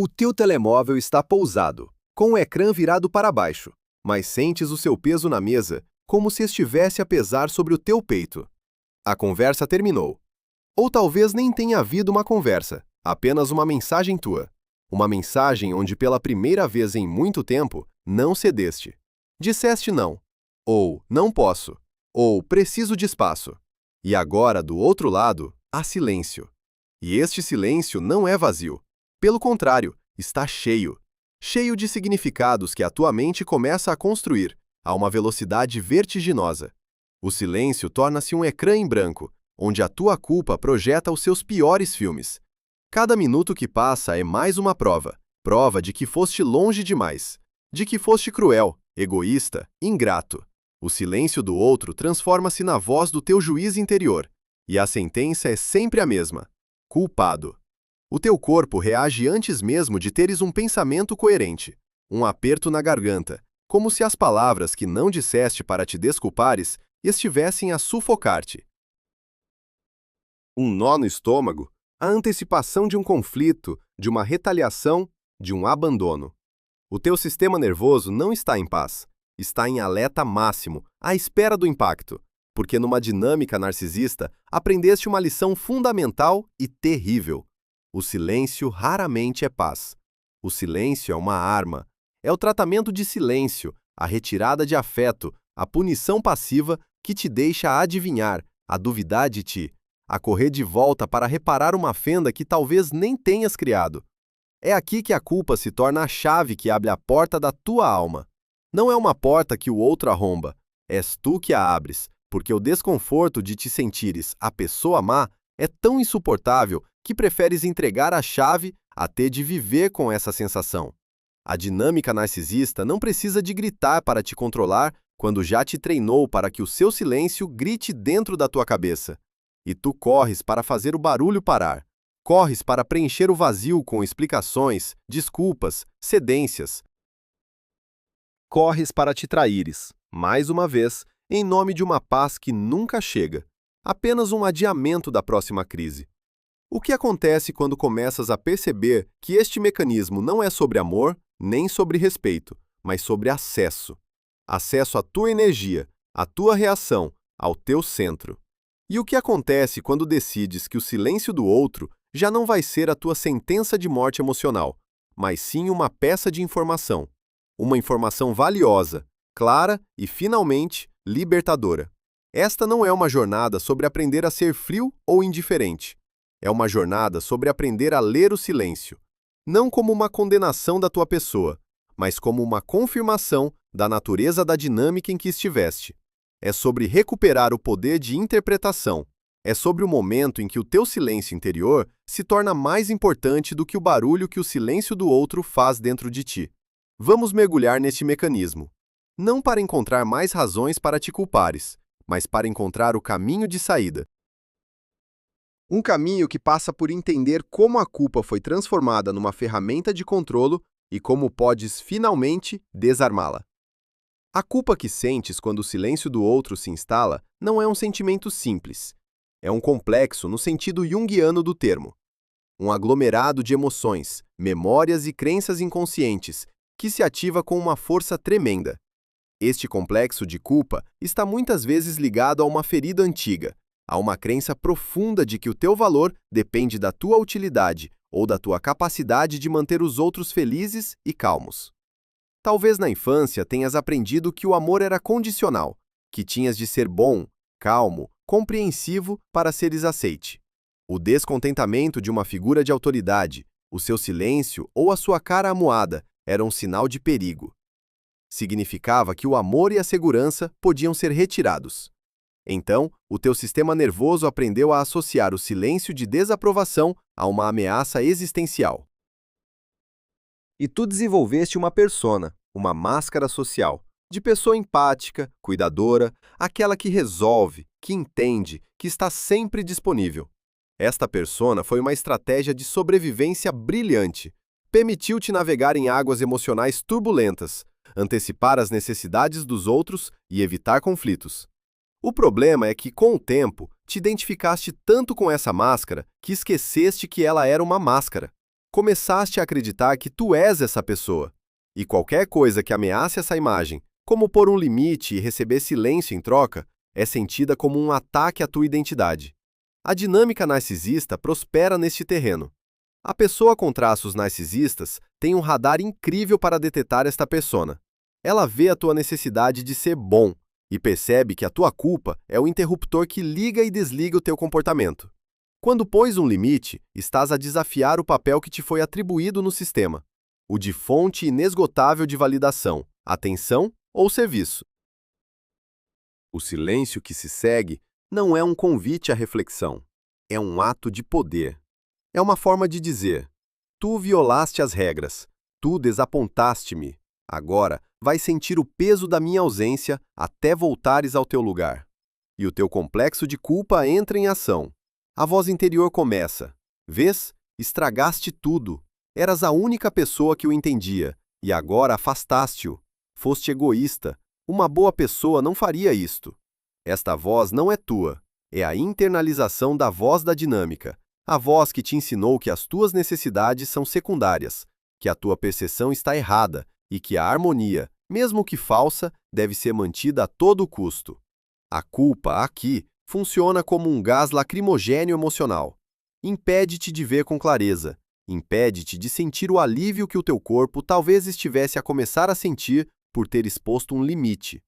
O teu telemóvel está pousado, com o ecrã virado para baixo, mas sentes o seu peso na mesa, como se estivesse a pesar sobre o teu peito. A conversa terminou. Ou talvez nem tenha havido uma conversa, apenas uma mensagem tua. Uma mensagem onde pela primeira vez em muito tempo, não cedeste. Disseste não. Ou não posso. Ou preciso de espaço. E agora, do outro lado, há silêncio. E este silêncio não é vazio. Pelo contrário, está cheio. Cheio de significados que a tua mente começa a construir, a uma velocidade vertiginosa. O silêncio torna-se um ecrã em branco, onde a tua culpa projeta os seus piores filmes. Cada minuto que passa é mais uma prova. Prova de que foste longe demais. De que foste cruel, egoísta, ingrato. O silêncio do outro transforma-se na voz do teu juiz interior. E a sentença é sempre a mesma. Culpado. O teu corpo reage antes mesmo de teres um pensamento coerente. Um aperto na garganta, como se as palavras que não disseste para te desculpares estivessem a sufocar-te. Um nó no estômago, a antecipação de um conflito, de uma retaliação, de um abandono. O teu sistema nervoso não está em paz. Está em alerta máximo, à espera do impacto, porque numa dinâmica narcisista aprendeste uma lição fundamental e terrível. O silêncio raramente é paz. O silêncio é uma arma. É o tratamento de silêncio, a retirada de afeto, a punição passiva que te deixa adivinhar, a duvidar de ti, a correr de volta para reparar uma fenda que talvez nem tenhas criado. É aqui que a culpa se torna a chave que abre a porta da tua alma. Não é uma porta que o outro arromba, és tu que a abres, porque o desconforto de te sentires a pessoa má é tão insuportável que preferes entregar a chave até de viver com essa sensação. A dinâmica narcisista não precisa de gritar para te controlar quando já te treinou para que o seu silêncio grite dentro da tua cabeça. E tu corres para fazer o barulho parar. Corres para preencher o vazio com explicações, desculpas, cedências. Corres para te traíres, mais uma vez, em nome de uma paz que nunca chega. Apenas um adiamento da próxima crise. O que acontece quando começas a perceber que este mecanismo não é sobre amor, nem sobre respeito, mas sobre acesso. Acesso à tua energia, à tua reação, ao teu centro. E o que acontece quando decides que o silêncio do outro já não vai ser a tua sentença de morte emocional, mas sim uma peça de informação. Uma informação valiosa, clara e, finalmente, libertadora. Esta não é uma jornada sobre aprender a ser frio ou indiferente. É uma jornada sobre aprender a ler o silêncio, não como uma condenação da tua pessoa, mas como uma confirmação da natureza da dinâmica em que estiveste. É sobre recuperar o poder de interpretação. É sobre o momento em que o teu silêncio interior se torna mais importante do que o barulho que o silêncio do outro faz dentro de ti. Vamos mergulhar neste mecanismo. Não para encontrar mais razões para te culpares, mas para encontrar o caminho de saída. Um caminho que passa por entender como a culpa foi transformada numa ferramenta de controlo e como podes finalmente desarmá-la. A culpa que sentes quando o silêncio do outro se instala não é um sentimento simples. É um complexo no sentido junguiano do termo. Um aglomerado de emoções, memórias e crenças inconscientes que se ativa com uma força tremenda. Este complexo de culpa está muitas vezes ligado a uma ferida antiga, a uma crença profunda de que o teu valor depende da tua utilidade ou da tua capacidade de manter os outros felizes e calmos. Talvez na infância tenhas aprendido que o amor era condicional, que tinhas de ser bom, calmo, compreensivo para seres aceite. O descontentamento de uma figura de autoridade, o seu silêncio ou a sua cara amuada era um sinal de perigo. Significava que o amor e a segurança podiam ser retirados. Então, o teu sistema nervoso aprendeu a associar o silêncio de desaprovação a uma ameaça existencial. E tu desenvolveste uma persona, uma máscara social, de pessoa empática, cuidadora, aquela que resolve, que entende, que está sempre disponível. Esta persona foi uma estratégia de sobrevivência brilhante. Permitiu-te navegar em águas emocionais turbulentas, antecipar as necessidades dos outros e evitar conflitos. O problema é que, com o tempo, te identificaste tanto com essa máscara que esqueceste que ela era uma máscara. começaste a acreditar que tu és essa pessoa. E qualquer coisa que ameace essa imagem, como pôr um limite e receber silêncio em troca, é sentida como um ataque à tua identidade. A dinâmica narcisista prospera neste terreno. A pessoa com traços narcisistas tem um radar incrível para detectar esta persona. Ela vê a tua necessidade de ser bom e percebe que a tua culpa é o interruptor que liga e desliga o teu comportamento. Quando pões um limite, estás a desafiar o papel que te foi atribuído no sistema, o de fonte inesgotável de validação, atenção ou serviço. O silêncio que se segue não é um convite à reflexão, é um ato de poder. É uma forma de dizer: tu violaste as regras, tu desapontaste-me. Agora vais sentir o peso da minha ausência até voltares ao teu lugar. E o teu complexo de culpa entra em ação. A voz interior começa: vês? Estragaste tudo. Eras a única pessoa que o entendia, e agora afastaste-o. Foste egoísta. Uma boa pessoa não faria isto. Esta voz não é tua. É a internalização da voz da dinâmica. A voz que te ensinou que as tuas necessidades são secundárias, que a tua percepção está errada e que a harmonia, mesmo que falsa, deve ser mantida a todo custo. A culpa, aqui, funciona como um gás lacrimogêneo emocional. Impede-te de ver com clareza, impede-te de sentir o alívio que o teu corpo talvez estivesse a começar a sentir por ter exposto um limite.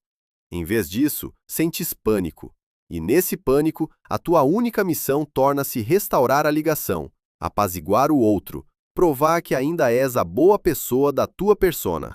Em vez disso, sentes pânico. E nesse pânico, a tua única missão torna-se restaurar a ligação, apaziguar o outro, provar que ainda és a boa pessoa da tua persona.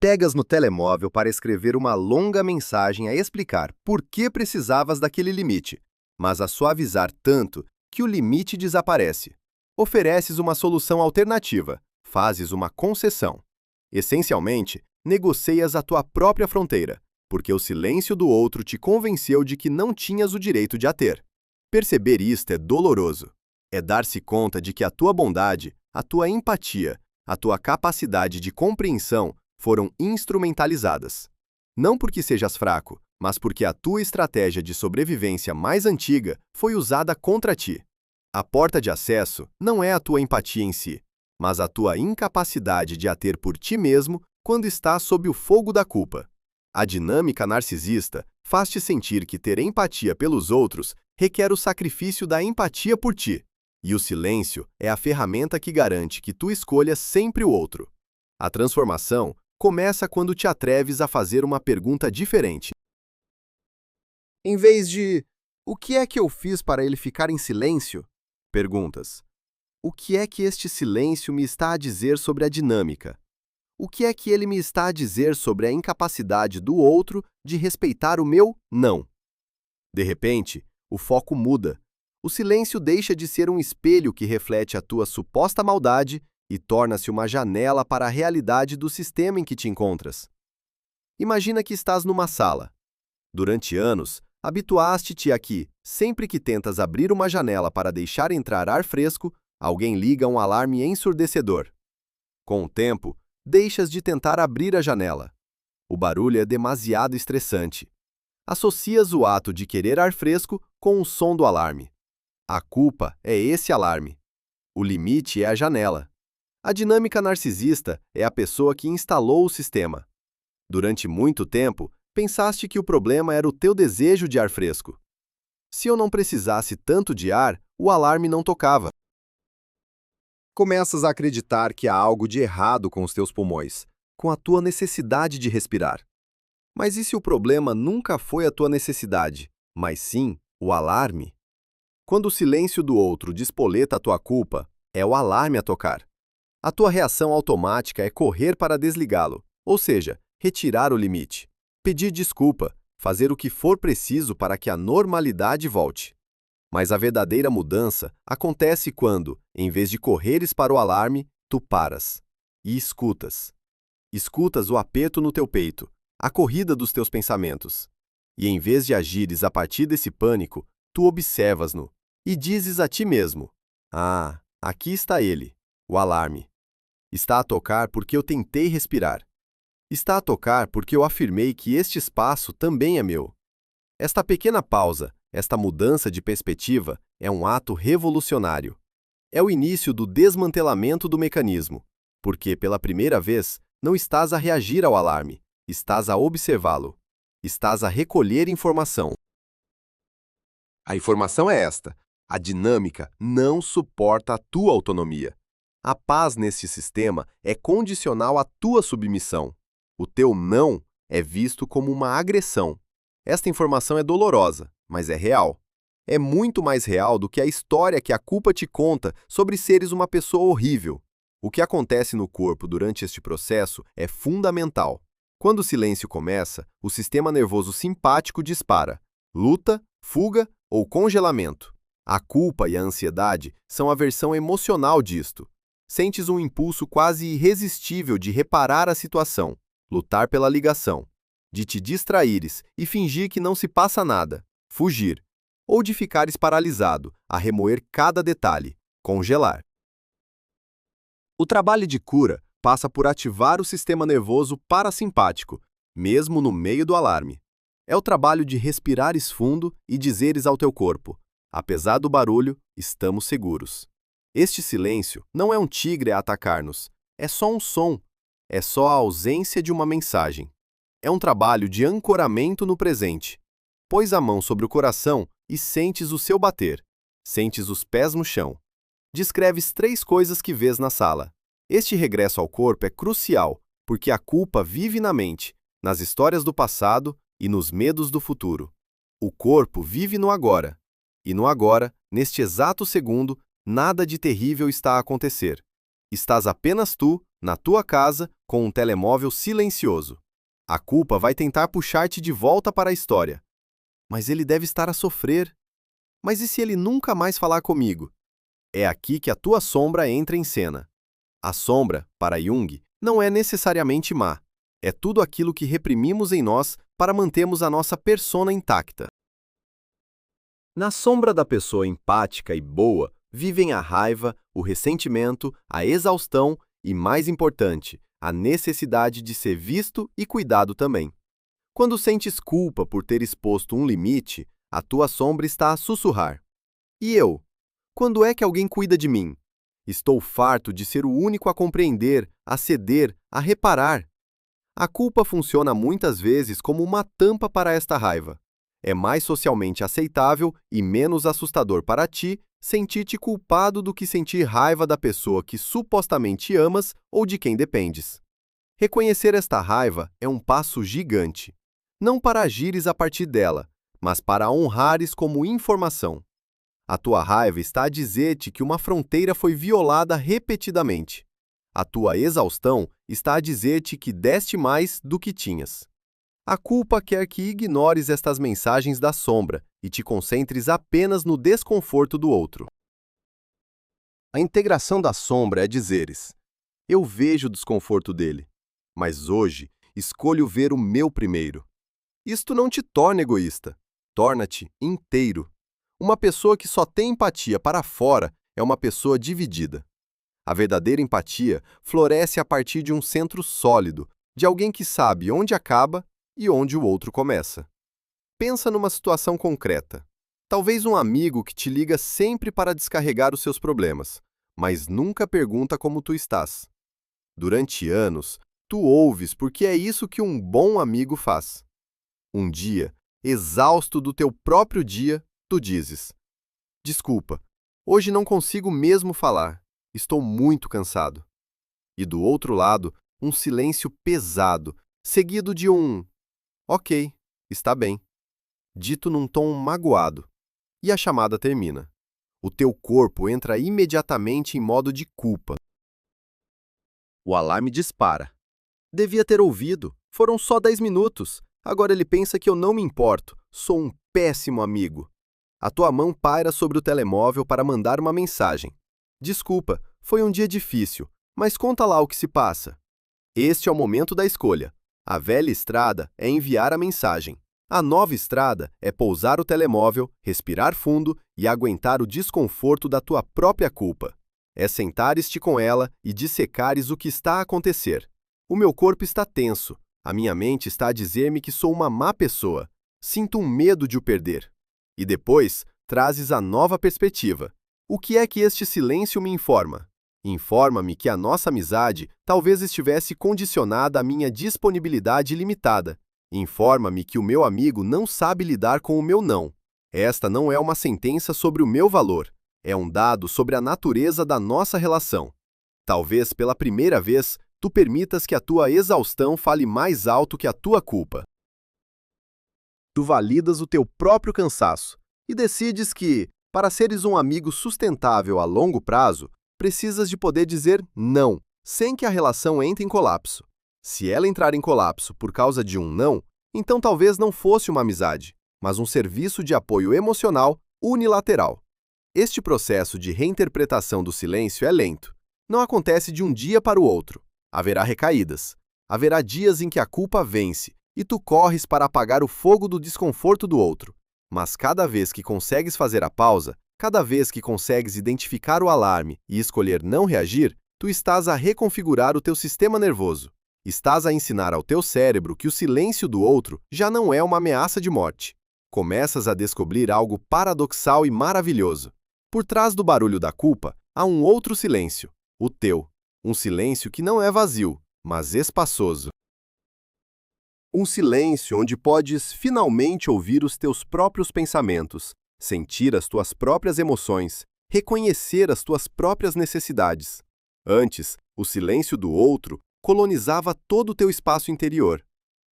Pegas no telemóvel para escrever uma longa mensagem a explicar por que precisavas daquele limite, mas a suavizar tanto que o limite desaparece. Ofereces uma solução alternativa, fazes uma concessão. Essencialmente, negocias a tua própria fronteira, porque o silêncio do outro te convenceu de que não tinhas o direito de a ter. Perceber isto é doloroso. É dar-se conta de que a tua bondade, a tua empatia, a tua capacidade de compreensão foram instrumentalizadas. Não porque sejas fraco, mas porque a tua estratégia de sobrevivência mais antiga foi usada contra ti. A porta de acesso não é a tua empatia em si, mas a tua incapacidade de a ter por ti mesmo quando estás sob o fogo da culpa. A dinâmica narcisista faz-te sentir que ter empatia pelos outros requer o sacrifício da empatia por ti, e o silêncio é a ferramenta que garante que tu escolhas sempre o outro. A transformação começa quando te atreves a fazer uma pergunta diferente. Em vez de "o que é que eu fiz para ele ficar em silêncio?", perguntas: o que é que este silêncio me está a dizer sobre a dinâmica? O que é que ele me está a dizer sobre a incapacidade do outro de respeitar o meu não? De repente, o foco muda. O silêncio deixa de ser um espelho que reflete a tua suposta maldade e torna-se uma janela para a realidade do sistema em que te encontras. Imagina que estás numa sala. Durante anos, habituaste-te a que, sempre que tentas abrir uma janela para deixar entrar ar fresco, alguém liga um alarme ensurdecedor. Com o tempo, deixas de tentar abrir a janela. O barulho é demasiado estressante. Associas o ato de querer ar fresco com o som do alarme. A culpa é esse alarme. O limite é a janela. A dinâmica narcisista é a pessoa que instalou o sistema. Durante muito tempo, pensaste que o problema era o teu desejo de ar fresco. Se eu não precisasse tanto de ar, o alarme não tocava. Começas a acreditar que há algo de errado com os teus pulmões, com a tua necessidade de respirar. Mas e se o problema nunca foi a tua necessidade, mas sim o alarme? Quando o silêncio do outro despoleta a tua culpa, é o alarme a tocar. A tua reação automática é correr para desligá-lo, ou seja, retirar o limite, pedir desculpa, fazer o que for preciso para que a normalidade volte. Mas a verdadeira mudança acontece quando, em vez de correres para o alarme, tu paras e escutas. Escutas o aperto no teu peito, a corrida dos teus pensamentos. E em vez de agires a partir desse pânico, tu observas-no e dizes a ti mesmo: "Ah, aqui está ele, o alarme. Está a tocar porque eu tentei respirar. Está a tocar porque eu afirmei que este espaço também é meu." Esta pequena pausa, esta mudança de perspectiva, é um ato revolucionário. É o início do desmantelamento do mecanismo, porque, pela primeira vez, não estás a reagir ao alarme, estás a observá-lo. Estás a recolher informação. A informação é esta: a dinâmica não suporta a tua autonomia. A paz neste sistema é condicional à tua submissão. O teu não é visto como uma agressão. Esta informação é dolorosa, mas é real. É muito mais real do que a história que a culpa te conta sobre seres uma pessoa horrível. O que acontece no corpo durante este processo é fundamental. Quando o silêncio começa, o sistema nervoso simpático dispara: luta, fuga ou congelamento. A culpa e a ansiedade são a versão emocional disto. Sentes um impulso quase irresistível de reparar a situação, lutar pela ligação, de te distraíres e fingir que não se passa nada, fugir, ou de ficares paralisado, a remoer cada detalhe, congelar. O trabalho de cura passa por ativar o sistema nervoso parasimpático, mesmo no meio do alarme. É o trabalho de respirares fundo e dizeres ao teu corpo: apesar do barulho, estamos seguros. Este silêncio não é um tigre a atacar-nos, é só um som, é só a ausência de uma mensagem. É um trabalho de ancoramento no presente. Pões a mão sobre o coração e sentes o seu bater. Sentes os pés no chão. Descreves 3 coisas que vês na sala. Este regresso ao corpo é crucial, porque a culpa vive na mente, nas histórias do passado e nos medos do futuro. O corpo vive no agora. E no agora, neste exato segundo, nada de terrível está a acontecer. Estás apenas tu, na tua casa, com um telemóvel silencioso. A culpa vai tentar puxar-te de volta para a história. Mas ele deve estar a sofrer. Mas e se ele nunca mais falar comigo? É aqui que a tua sombra entra em cena. A sombra, para Jung, não é necessariamente má. É tudo aquilo que reprimimos em nós para mantermos a nossa persona intacta. Na sombra da pessoa empática e boa, vivem a raiva, o ressentimento, a exaustão e, mais importante, a necessidade de ser visto e cuidado também. Quando sentes culpa por ter exposto um limite, a tua sombra está a sussurrar: e eu? Quando é que alguém cuida de mim? Estou farto de ser o único a compreender, a ceder, a reparar. A culpa funciona muitas vezes como uma tampa para esta raiva. É mais socialmente aceitável e menos assustador para ti sentir-te culpado do que sentir raiva da pessoa que supostamente amas ou de quem dependes. Reconhecer esta raiva é um passo gigante. Não para agires a partir dela, mas para a honrares como informação. A tua raiva está a dizer-te que uma fronteira foi violada repetidamente. A tua exaustão está a dizer-te que deste mais do que tinhas. A culpa quer que ignores estas mensagens da sombra e te concentres apenas no desconforto do outro. A integração da sombra é dizeres: eu vejo o desconforto dele, mas hoje escolho ver o meu primeiro. Isto não te torna egoísta, torna-te inteiro. Uma pessoa que só tem empatia para fora é uma pessoa dividida. A verdadeira empatia floresce a partir de um centro sólido, de alguém que sabe onde acaba e onde o outro começa. Pensa numa situação concreta. Talvez um amigo que te liga sempre para descarregar os seus problemas, mas nunca pergunta como tu estás. Durante anos, tu ouves porque é isso que um bom amigo faz. Um dia, exausto do teu próprio dia, tu dizes: desculpa, hoje não consigo mesmo falar, estou muito cansado. E do outro lado, um silêncio pesado, seguido de um ok, está bem, dito num tom magoado. E a chamada termina. O teu corpo entra imediatamente em modo de culpa. O alarme dispara. Devia ter ouvido, foram só 10 minutos. Agora ele pensa que eu não me importo, sou um péssimo amigo. A tua mão paira sobre o telemóvel para mandar uma mensagem. Desculpa, foi um dia difícil, mas conta lá o que se passa. Este é o momento da escolha. A velha estrada é enviar a mensagem. A nova estrada é pousar o telemóvel, respirar fundo e aguentar o desconforto da tua própria culpa. É sentares-te com ela e dissecares o que está a acontecer. O meu corpo está tenso. A minha mente está a dizer-me que sou uma má pessoa. Sinto um medo de o perder. E depois, trazes a nova perspectiva. O que é que este silêncio me informa? Informa-me que a nossa amizade talvez estivesse condicionada à minha disponibilidade limitada. Informa-me que o meu amigo não sabe lidar com o meu não. Esta não é uma sentença sobre o meu valor, é um dado sobre a natureza da nossa relação. Talvez pela primeira vez, tu permitas que a tua exaustão fale mais alto que a tua culpa. Tu validas o teu próprio cansaço e decides que, para seres um amigo sustentável a longo prazo, precisas de poder dizer não, sem que a relação entre em colapso. Se ela entrar em colapso por causa de um não, então talvez não fosse uma amizade, mas um serviço de apoio emocional unilateral. Este processo de reinterpretação do silêncio é lento. Não acontece de um dia para o outro. Haverá recaídas. Haverá dias em que a culpa vence e tu corres para apagar o fogo do desconforto do outro. Mas cada vez que consegues fazer a pausa, cada vez que consegues identificar o alarme e escolher não reagir, tu estás a reconfigurar o teu sistema nervoso. Estás a ensinar ao teu cérebro que o silêncio do outro já não é uma ameaça de morte. Começas a descobrir algo paradoxal e maravilhoso. Por trás do barulho da culpa, há um outro silêncio, o teu. Um silêncio que não é vazio, mas espaçoso. Um silêncio onde podes finalmente ouvir os teus próprios pensamentos, sentir as tuas próprias emoções, reconhecer as tuas próprias necessidades. Antes, o silêncio do outro colonizava todo o teu espaço interior.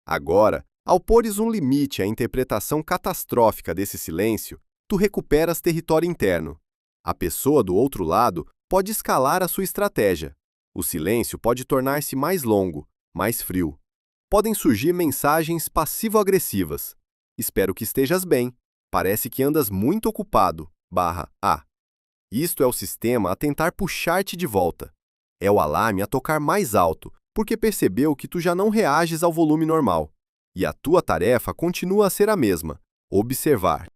Agora, ao pores um limite à interpretação catastrófica desse silêncio, tu recuperas território interno. A pessoa do outro lado pode escalar a sua estratégia. O silêncio pode tornar-se mais longo, mais frio. Podem surgir mensagens passivo-agressivas. Espero que estejas bem. Parece que andas muito ocupado. Isto é o sistema a tentar puxar-te de volta. É o alarme a tocar mais alto, porque percebeu que tu já não reages ao volume normal. E a tua tarefa continua a ser a mesma: observar.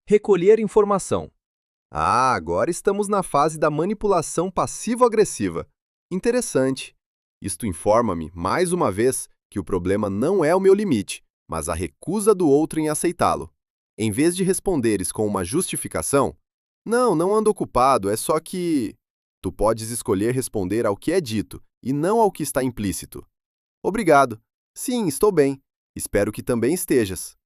Recolher informação. Agora estamos na fase da manipulação passivo-agressiva. Interessante. Isto informa-me, mais uma vez, que o problema não é o meu limite, mas a recusa do outro em aceitá-lo. Em vez de responderes com uma justificação, não ando ocupado, é só que... Tu podes escolher responder ao que é dito e não ao que está implícito. Obrigado. Sim, estou bem. Espero que também estejas.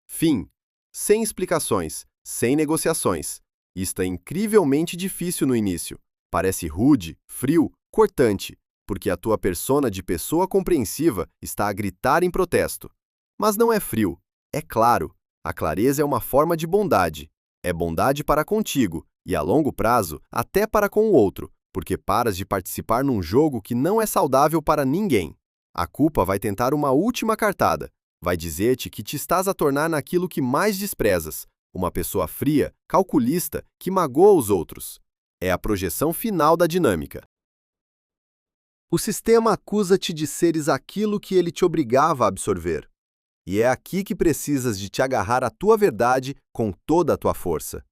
Fim. Sem explicações, sem negociações. Isto é incrivelmente difícil no início. Parece rude, frio, cortante, porque a tua persona de pessoa compreensiva está a gritar em protesto. Mas não é frio, é claro. A clareza é uma forma de bondade. É bondade para contigo e, a longo prazo, até para com o outro, porque paras de participar num jogo que não é saudável para ninguém. A culpa vai tentar uma última cartada. Vai dizer-te que te estás a tornar naquilo que mais desprezas, uma pessoa fria, calculista, que magoa os outros. É a projeção final da dinâmica. O sistema acusa-te de seres aquilo que ele te obrigava a absorver. E é aqui que precisas de te agarrar à tua verdade com toda a tua força.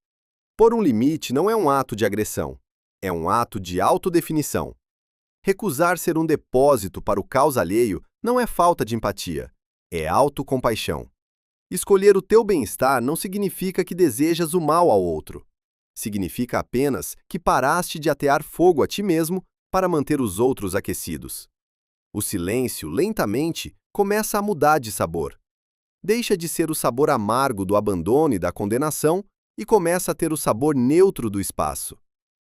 Pôr um limite não é um ato de agressão, é um ato de autodefinição. Recusar ser um depósito para o caos alheio não é falta de empatia, é autocompaixão. Escolher o teu bem-estar não significa que desejas o mal ao outro. Significa apenas que paraste de atear fogo a ti mesmo para manter os outros aquecidos. O silêncio, lentamente, começa a mudar de sabor. Deixa de ser o sabor amargo do abandono e da condenação e começa a ter o sabor neutro do espaço,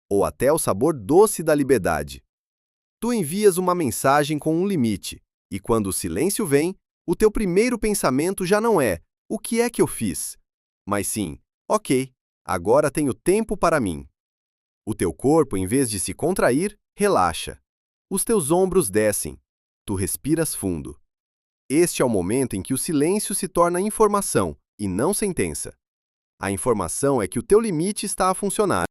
ou até o sabor doce da liberdade. Tu envias uma mensagem com um limite, e quando o silêncio vem, o teu primeiro pensamento já não é "o que é que eu fiz?", mas sim "ok, agora tenho tempo para mim". O teu corpo, em vez de se contrair, relaxa. Os teus ombros descem. Tu respiras fundo. Este é o momento em que o silêncio se torna informação e não sentença. A informação é que o teu limite está a funcionar.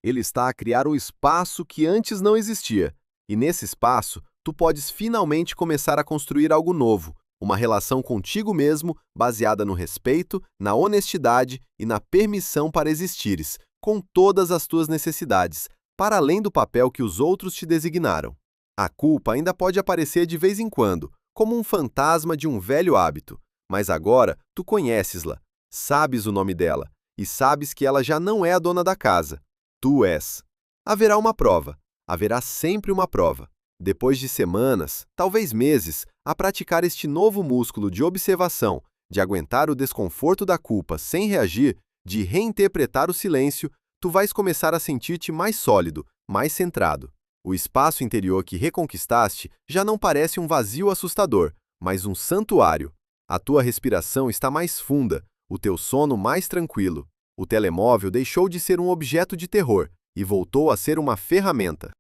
Ele está a criar um espaço que antes não existia, e nesse espaço, tu podes finalmente começar a construir algo novo, uma relação contigo mesmo baseada no respeito, na honestidade e na permissão para existires, com todas as tuas necessidades, para além do papel que os outros te designaram. A culpa ainda pode aparecer de vez em quando, como um fantasma de um velho hábito, mas agora tu conheces-la, sabes o nome dela, e sabes que ela já não é a dona da casa. Tu és. Haverá uma prova. Haverá sempre uma prova. Depois de semanas, talvez meses, a praticar este novo músculo de observação, de aguentar o desconforto da culpa sem reagir, de reinterpretar o silêncio, tu vais começar a sentir-te mais sólido, mais centrado. O espaço interior que reconquistaste já não parece um vazio assustador, mas um santuário. A tua respiração está mais funda, o teu sono mais tranquilo. O telemóvel deixou de ser um objeto de terror e voltou a ser uma ferramenta.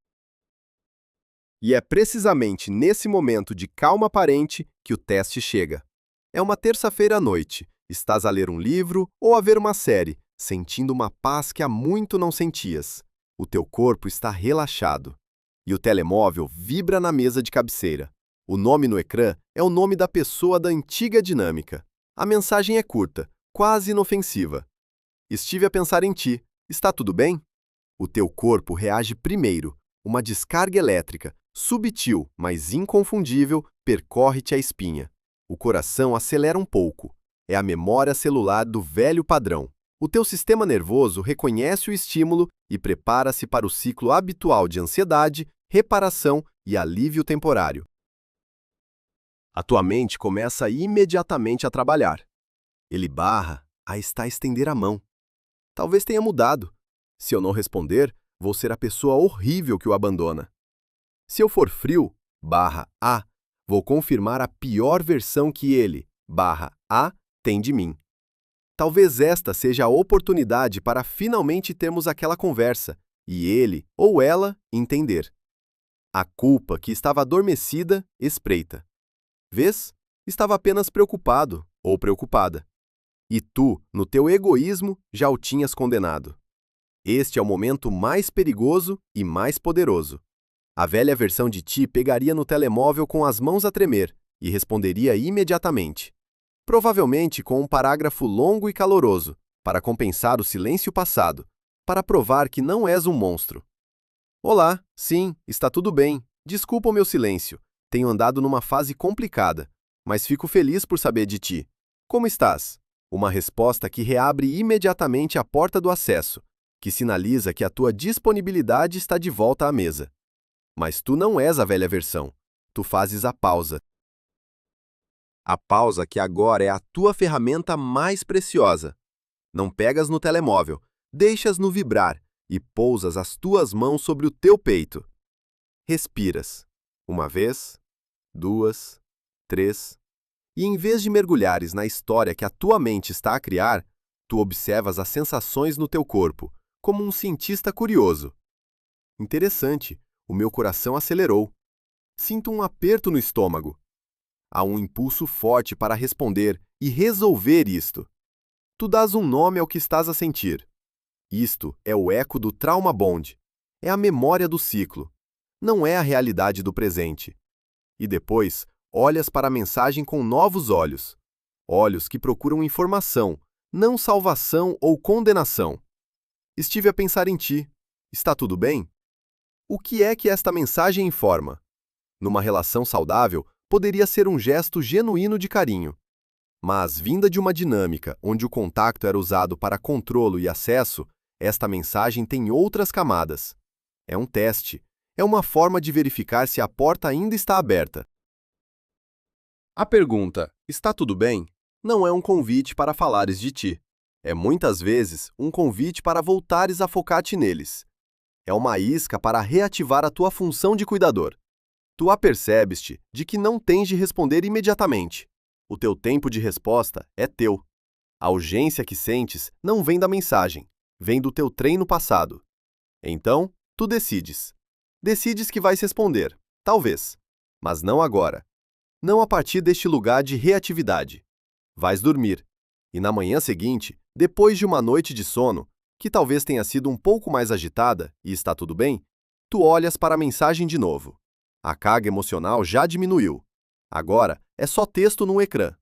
E é precisamente nesse momento de calma aparente que o teste chega. É uma terça-feira à noite, estás a ler um livro ou a ver uma série, sentindo uma paz que há muito não sentias. O teu corpo está relaxado. E o telemóvel vibra na mesa de cabeceira. O nome no ecrã é o nome da pessoa da antiga dinâmica. A mensagem é curta, quase inofensiva. Estive a pensar em ti. Está tudo bem? O teu corpo reage primeiro. Uma descarga elétrica, subtil, mas inconfundível, percorre-te a espinha. O coração acelera um pouco. É a memória celular do velho padrão. O teu sistema nervoso reconhece o estímulo e prepara-se para o ciclo habitual de ansiedade, reparação e alívio temporário. A tua mente começa imediatamente a trabalhar. Ele barra a estender a mão. Talvez tenha mudado. Se eu não responder, vou ser a pessoa horrível que o abandona. Se eu for frio, vou confirmar a pior versão que ele, tem de mim. Talvez esta seja a oportunidade para finalmente termos aquela conversa e ele ou ela entender. A culpa que estava adormecida espreita. Vês? Estava apenas preocupado ou preocupada. E tu, no teu egoísmo, já o tinhas condenado. Este é o momento mais perigoso e mais poderoso. A velha versão de ti pegaria no telemóvel com as mãos a tremer e responderia imediatamente. Provavelmente com um parágrafo longo e caloroso, para compensar o silêncio passado, para provar que não és um monstro. Olá, sim, está tudo bem. Desculpa o meu silêncio. Tenho andado numa fase complicada, mas fico feliz por saber de ti. Como estás? Uma resposta que reabre imediatamente a porta do acesso, que sinaliza que a tua disponibilidade está de volta à mesa. Mas tu não és a velha versão. Tu fazes a pausa. A pausa que agora é a tua ferramenta mais preciosa. Não pegas no telemóvel, deixas-no vibrar e pousas as tuas mãos sobre o teu peito. Respiras. 1 vez, 2, 3. E em vez de mergulhares na história que a tua mente está a criar, tu observas as sensações no teu corpo, como um cientista curioso. Interessante, o meu coração acelerou. Sinto um aperto no estômago. Há um impulso forte para responder e resolver isto. Tu dás um nome ao que estás a sentir. Isto é o eco do trauma bond. É a memória do ciclo. Não é a realidade do presente. E depois, olhas para a mensagem com novos olhos. Olhos que procuram informação, não salvação ou condenação. Estive a pensar em ti. Está tudo bem? O que é que esta mensagem informa? Numa relação saudável, poderia ser um gesto genuíno de carinho. Mas, vinda de uma dinâmica onde o contacto era usado para controlo e acesso, esta mensagem tem outras camadas. É um teste. É uma forma de verificar se a porta ainda está aberta. A pergunta, está tudo bem? Não é um convite para falares de ti. É muitas vezes um convite para voltares a focar-te neles. É uma isca para reativar a tua função de cuidador. Tu apercebes-te de que não tens de responder imediatamente. O teu tempo de resposta é teu. A urgência que sentes não vem da mensagem, vem do teu treino passado. Então, tu decides. Decides que vais responder, talvez, mas não agora. Não a partir deste lugar de reatividade. Vais dormir, e na manhã seguinte, depois de uma noite de sono, que talvez tenha sido um pouco mais agitada, e está tudo bem, tu olhas para a mensagem de novo. A carga emocional já diminuiu. Agora é só texto no ecrã.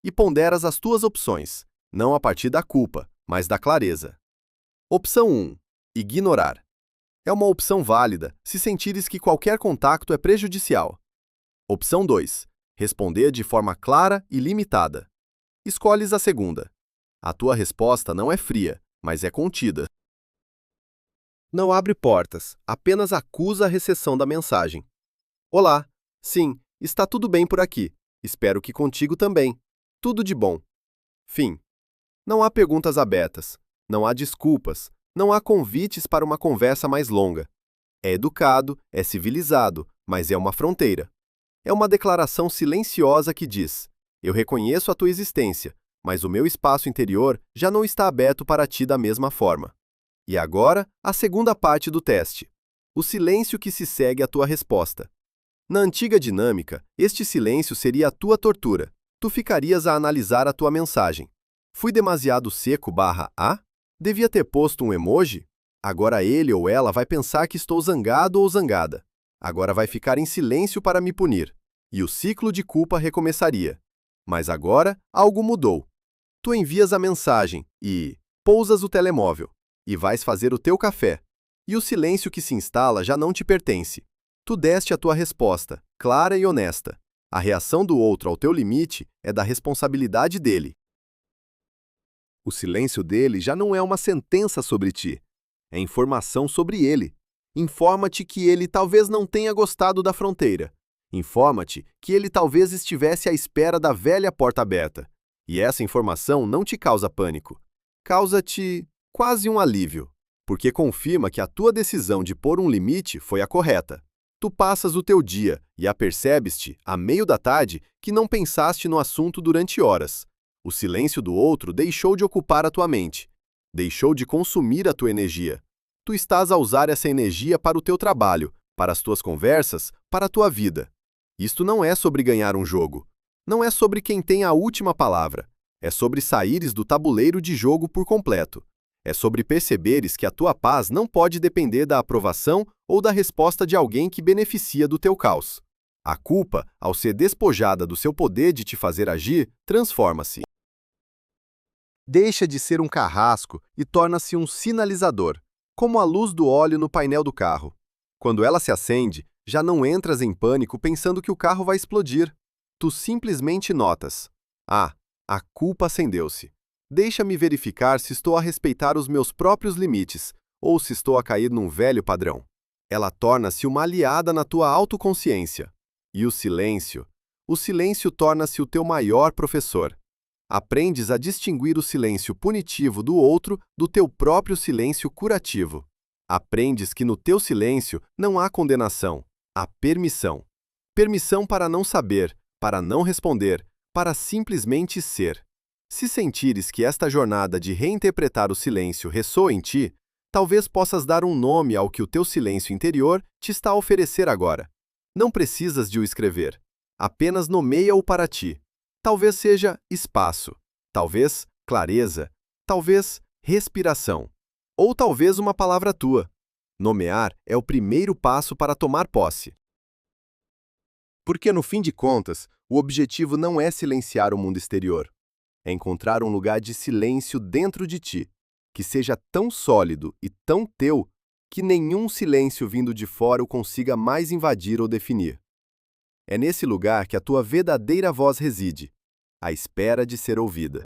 E ponderas as tuas opções, não a partir da culpa, mas da clareza. Opção 1. Ignorar. É uma opção válida se sentires que qualquer contacto é prejudicial. Opção 2. Responder de forma clara e limitada. Escolhes a segunda. A tua resposta não é fria, mas é contida. Não abre portas, apenas acusa a recepção da mensagem. Olá, sim, está tudo bem por aqui. Espero que contigo também. Tudo de bom. Fim. Não há perguntas abertas, não há desculpas, não há convites para uma conversa mais longa. É educado, é civilizado, mas é uma fronteira. É uma declaração silenciosa que diz: eu reconheço a tua existência, mas o meu espaço interior já não está aberto para ti da mesma forma. E agora, a segunda parte do teste. O silêncio que se segue à tua resposta. Na antiga dinâmica, este silêncio seria a tua tortura. Tu ficarias a analisar a tua mensagem. Fui demasiado seco/A? Devia ter posto um emoji? Agora ele ou ela vai pensar que estou zangado ou zangada. Agora vai ficar em silêncio para me punir. E o ciclo de culpa recomeçaria. Mas agora, algo mudou. Tu envias a mensagem e pousas o telemóvel. E vais fazer o teu café. E o silêncio que se instala já não te pertence. Tu deste a tua resposta, clara e honesta. A reação do outro ao teu limite é da responsabilidade dele. O silêncio dele já não é uma sentença sobre ti. É informação sobre ele. Informa-te que ele talvez não tenha gostado da fronteira. Informa-te que ele talvez estivesse à espera da velha porta aberta. E essa informação não te causa pânico. Causa-te quase um alívio, porque confirma que a tua decisão de pôr um limite foi a correta. Tu passas o teu dia e apercebes-te, à meio da tarde, que não pensaste no assunto durante horas. O silêncio do outro deixou de ocupar a tua mente. Deixou de consumir a tua energia. Tu estás a usar essa energia para o teu trabalho, para as tuas conversas, para a tua vida. Isto não é sobre ganhar um jogo. Não é sobre quem tem a última palavra. É sobre saíres do tabuleiro de jogo por completo. É sobre perceberes que a tua paz não pode depender da aprovação ou da resposta de alguém que beneficia do teu caos. A culpa, ao ser despojada do seu poder de te fazer agir, transforma-se. Deixa de ser um carrasco e torna-se um sinalizador, como a luz do óleo no painel do carro. Quando ela se acende, já não entras em pânico pensando que o carro vai explodir. Tu simplesmente notas: ah, a culpa acendeu-se. Deixa-me verificar se estou a respeitar os meus próprios limites ou se estou a cair num velho padrão. Ela torna-se uma aliada na tua autoconsciência. E o silêncio torna-se o teu maior professor. Aprendes a distinguir o silêncio punitivo do outro do teu próprio silêncio curativo. Aprendes que no teu silêncio não há condenação, há permissão. Permissão para não saber, para não responder, para simplesmente ser. Se sentires que esta jornada de reinterpretar o silêncio ressoa em ti, talvez possas dar um nome ao que o teu silêncio interior te está a oferecer agora. Não precisas de o escrever. Apenas nomeia-o para ti. Talvez seja espaço, talvez clareza, talvez respiração, ou talvez uma palavra tua. Nomear é o primeiro passo para tomar posse. Porque, no fim de contas, o objetivo não é silenciar o mundo exterior. É encontrar um lugar de silêncio dentro de ti, que seja tão sólido e tão teu que nenhum silêncio vindo de fora o consiga mais invadir ou definir. É nesse lugar que a tua verdadeira voz reside, à espera de ser ouvida.